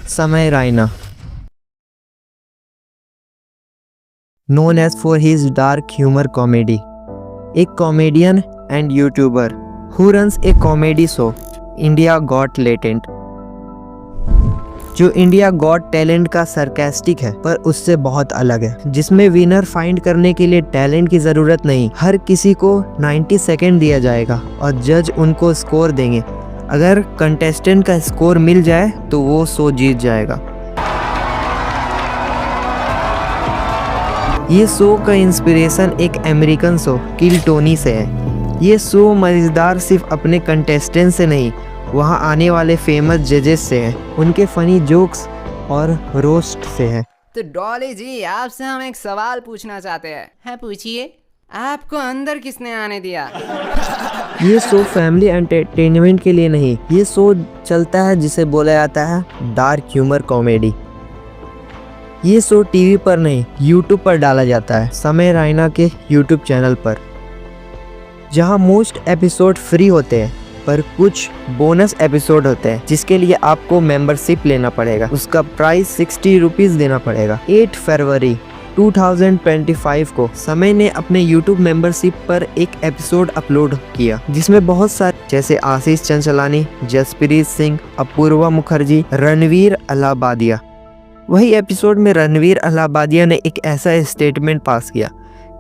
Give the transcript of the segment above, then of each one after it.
समय Raina, known as for his dark humor comedy, a comedian and YouTuber who runs a comedy show, India Got Talent, जो India got talent का sarcastic है पर उससे बहुत अलग है, जिसमें विनर फाइंड करने के लिए टैलेंट की ज़रूरत नहीं, हर किसी को 90 सेकेंड दिया जाएगा और जज उनको स्कोर देंगे। अगर कंटेस्टेंट का स्कोर मिल जाए तो वो शो जीत जाएगा। ये शो का इंस्पिरेशन एक अमेरिकन शो किल टोनी से है। ये शो मज़ेदार सिर्फ अपने कंटेस्टेंट से नहीं, वहाँ आने वाले फेमस जजेस से है, उनके फनी जोक्स और रोस्ट से है। तो डॉली जी, आपसे हम एक सवाल पूछना चाहते हैं। हाँ पूछिए, आपको अंदर किसने आने दिया? ये शो फैमिली एंटरटेनमेंट के लिए नहीं, ये शो चलता है जिसे बोला जाता है डार्क ह्यूमर कॉमेडी। ये शो टीवी पर नहीं, यूट्यूब पर डाला जाता है, समय रायना के यूट्यूब चैनल पर, जहां मोस्ट एपिसोड फ्री होते हैं पर कुछ बोनस एपिसोड होते हैं जिसके लिए आपको मेंबरशिप लेना पड़ेगा। उसका प्राइस 60 रुपीज़ देना पड़ेगा। 8 फरवरी 2025 को समय ने अपने YouTube मेंबरशिप पर एक एपिसोड अपलोड किया जिसमें बहुत सारे जैसे आशीष चंचलानी, जसप्रीत सिंह, अपूर्वा मुखर्जी, रणवीर अलाहाबादिया। वही एपिसोड में रणवीर अलाहाबादिया ने एक ऐसा स्टेटमेंट पास किया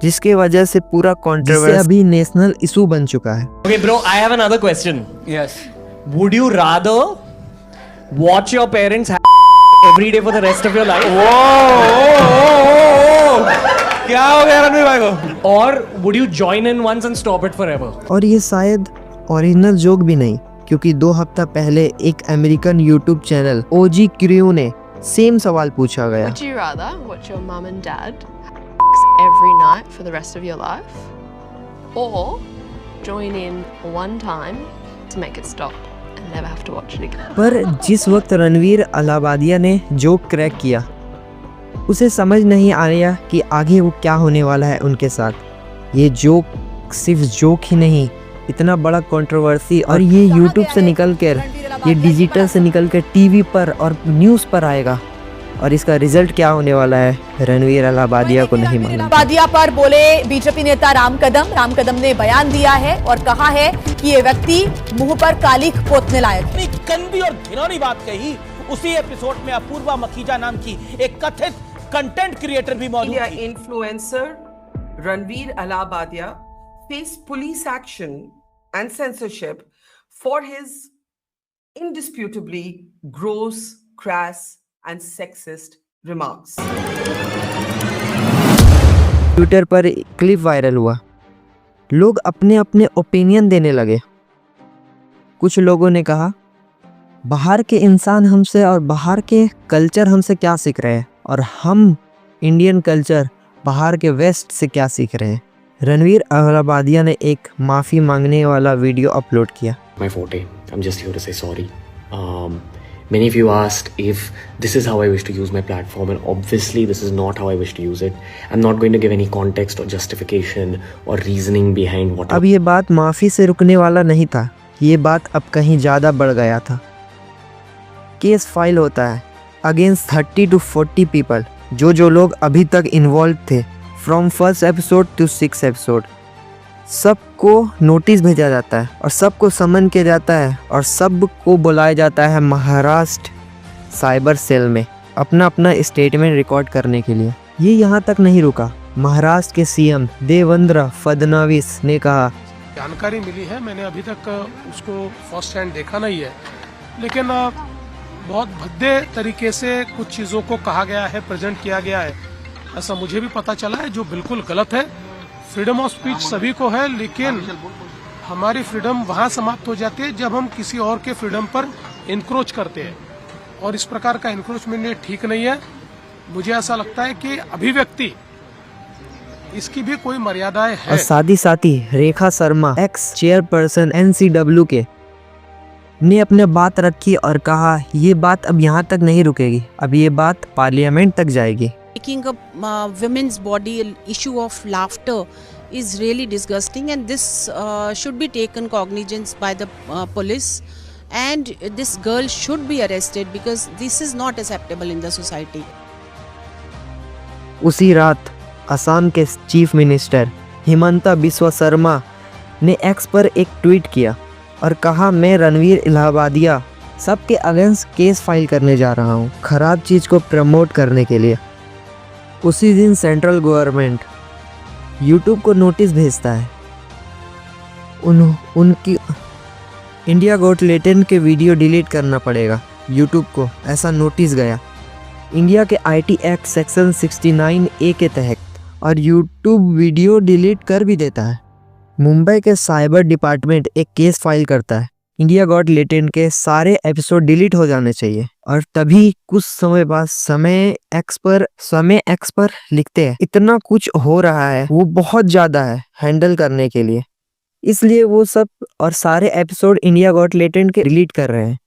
जिसके वजह से पूरा कंट्रोवर्सी अभी नेशनल इशू बन चुका है। Okay bro, I have another question. Yes. Would you rather watch your parents every day for the rest of your life? क्या हो गया रणवीर भाई को? Or would you join in once and stop it forever? और ये शायद original joke भी नहीं, क्योंकि 2 हफ्ता पहले एक American YouTube channel OG crew ने सेम सवाल पूछा गया। Would you rather watch your mum and dad every night for the rest of your life, or join in one time to make it stop and never have to watch it again? पर जिस वक्त रणवीर अलाहाबादिया ने joke crack किया, उसे समझ नहीं आया कि आगे वो क्या होने वाला है उनके साथ। ये जोक सिर्फ जोक ही नहीं, इतना बड़ा कंट्रोवर्सी, और ये यूट्यूब से निकल कर, ये डिजिटल से निकल कर टीवी पर और न्यूज़ पर आएगा, और इसका रिजल्ट क्या होने वाला है रणवीर अलाहाबादिया को नहीं मालूम। अलाहाबादिया पर बोले बीजेपी नेता राम कदम ने बयान दिया है और कहा है कि ये व्यक्ति मुंह पर कालिख पोतने लायक है। इतनी गंदी और घिनौनी बात कही। उसी एपिसोड में अपूर्वा मखीजा नाम की एक कथित कंटेंट क्रिएटर भी मौजूद थी। Influencer Ranveer Allahbadia face police action and censorship for his indisputably gross, crass and sexist remarks. Twitter पर क्लिप वायरल हुआ, लोग अपने अपने ओपिनियन देने लगे। कुछ लोगों ने कहा बाहर के इंसान हमसे और बाहर के कल्चर हमसे क्या सीख रहे हैं, और हम इंडियन कल्चर बाहर के वेस्ट से क्या सीख रहे हैं। रणवीर अलाहाबादिया ने एक माफ़ी मांगने वाला वीडियो अपलोड किया। My forte. I'm just here to say sorry. Many of you asked if this is how I wish to use my platform, and obviously this is not how I wish to use it. I'm not going to give any context or justification or reasoning behind what. अब ये बात माफ़ी से रुकने वाला नहीं था, ये बात अब कहीं ज़्यादा बढ़ गया था। केस फाइल होता है अगेंस्ट 30 to 40 पीपल, जो लोग अभी तक इन्वॉल्व थे, from first episode to 6 episode. सबको नोटिस भेजा जाता है और सबको समन किया जाता है और सबको बुलाया जाता है महाराष्ट्र साइबर सेल में अपना स्टेटमेंट रिकॉर्ड करने के लिए। ये यहाँ तक नहीं रुका, महाराष्ट्र के सीएम देवेंद्र फडणवीस ने कहा, जानकारी मिली है, मैंने अभी तक उसको फर्स्ट हैंड देखा नहीं है, लेकिन बहुत भद्दे तरीके से कुछ चीज़ों को कहा गया है, प्रेजेंट किया गया है, ऐसा मुझे भी पता चला है, जो बिल्कुल गलत है। फ्रीडम ऑफ स्पीच सभी को है, लेकिन हमारी फ्रीडम वहाँ समाप्त हो जाती है जब हम किसी और के फ्रीडम पर इंक्रोच करते हैं, और इस प्रकार का इंक्रोचमेंट ये ठीक नहीं है। मुझे ऐसा लगता है कि अभिव्यक्ति इसकी भी कोई मर्यादाएं है। और साथ ही Rekha Sharma x chairperson NCW के ने अपने बात रखी और कहा ये बात अब यहाँ तक नहीं रुकेगी, अब ये बात पार्लियामेंट तक जाएगी। Making a women's body issue of laughter is really disgusting, and this should be taken cognizance by the police and this girl should be arrested because this is not acceptable in the society. उसी रात असम के chief minister Himanta Biswa Sharma ने x पर एक tweet किया और कहा, मैं रणवीर इलाहाबादिया सबके अगेंस्ट केस फाइल करने जा रहा हूँ खराब चीज़ को प्रमोट करने के लिए। उसी दिन सेंट्रल गवर्नमेंट यूट्यूब को नोटिस भेजता है। उनकी इंडिया गॉट टैलेंट के वीडियो डिलीट करना पड़ेगा यूट्यूब को, ऐसा नोटिस गया इंडिया के आईटी एक्ट सेक्शन 69A के तहत, और यूट्यूब वीडियो डिलीट कर भी देता है। मुंबई के साइबर डिपार्टमेंट एक केस फाइल करता है, इंडिया गॉट टैलेंट के सारे एपिसोड डिलीट हो जाने चाहिए। और तभी कुछ समय बाद समय एक्स पर लिखते हैं, इतना कुछ हो रहा है, वो बहुत ज़्यादा है हैंडल करने के लिए, इसलिए वो सब और सारे एपिसोड इंडिया गॉट टैलेंट के डिलीट कर रहे हैं।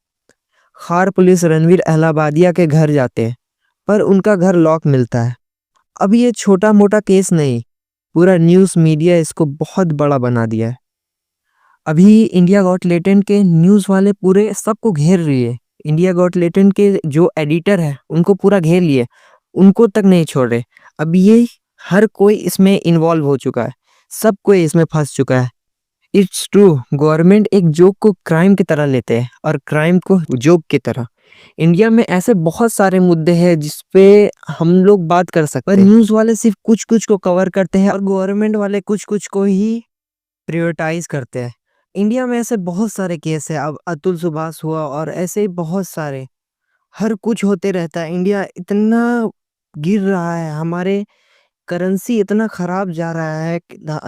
खार पुलिस रणवीर इलाहाबादिया के घर जाते हैं, पर उनका घर लॉक मिलता है। अब ये छोटा मोटा केस नहीं, पूरा न्यूज़ मीडिया इसको बहुत बड़ा बना दिया है। अभी इंडिया गॉट टैलेंट के न्यूज़ वाले पूरे सबको घेर रही है। इंडिया गॉट टैलेंट के जो एडिटर है उनको पूरा घेर लिए, उनको तक नहीं छोड़ रहे। अब ये हर कोई इसमें इन्वॉल्व हो चुका है, सब कोई इसमें फंस चुका है। इट्स ट्रू, गवर्नमेंट एक जोक को क्राइम की तरह लेते हैं और क्राइम को जोक की तरह। इंडिया में ऐसे बहुत सारे मुद्दे हैं जिस पे हम लोग बात कर सकते हैं, पर न्यूज़ वाले सिर्फ कुछ कुछ को कवर करते हैं और गवर्नमेंट वाले कुछ कुछ को ही प्रायोरिटाइज करते हैं। इंडिया में ऐसे बहुत सारे केस है, अब अतुल सुभाष हुआ और ऐसे ही बहुत सारे, हर कुछ होते रहता है। इंडिया इतना गिर रहा है, हमारे करेंसी इतना खराब जा रहा है,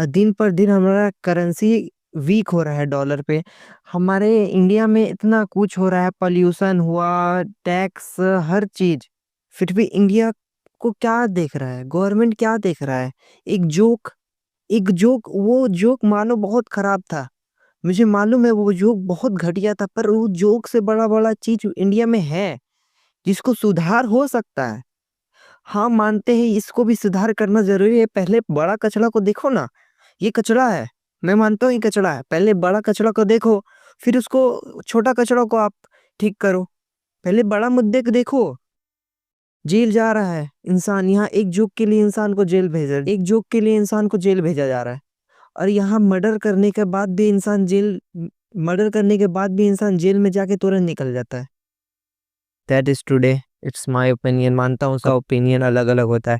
दिन पर दिन हमारा करेंसी वीक हो रहा है डॉलर पे। हमारे इंडिया में इतना कुछ हो रहा है, पॉल्यूशन हुआ, टैक्स, हर चीज, फिर भी इंडिया को क्या देख रहा है, गवर्नमेंट क्या देख रहा है? एक जोक, वो जोक मानो बहुत खराब था, मुझे मालूम है वो जोक बहुत घटिया था, पर वो जोक से बड़ा बड़ा चीज इंडिया में है जिसको सुधार हो सकता है। हाँ, मानते हैं इसको भी सुधार करना जरूरी है। पहले बड़ा कचरा को देखो ना, ये कचरा है, मैं मानता हूँ ये कचरा है, पहले बड़ा कचरा को देखो, फिर उसको छोटा कचरा को आप ठीक करो। पहले बड़ा मुद्दे को देखो। जेल जा रहा है इंसान, यहाँ एक जोक के लिए इंसान को जेल भेजा जा रहा है, और यहाँ मर्डर करने के बाद भी इंसान जेल में जाके तुरंत निकल जाता है। That is today, it's my opinion. मानता हूँ सबका ओपिनियन अलग अलग होता है,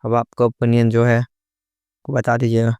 अब आपका ओपिनियन जो है बता दीजिएगा।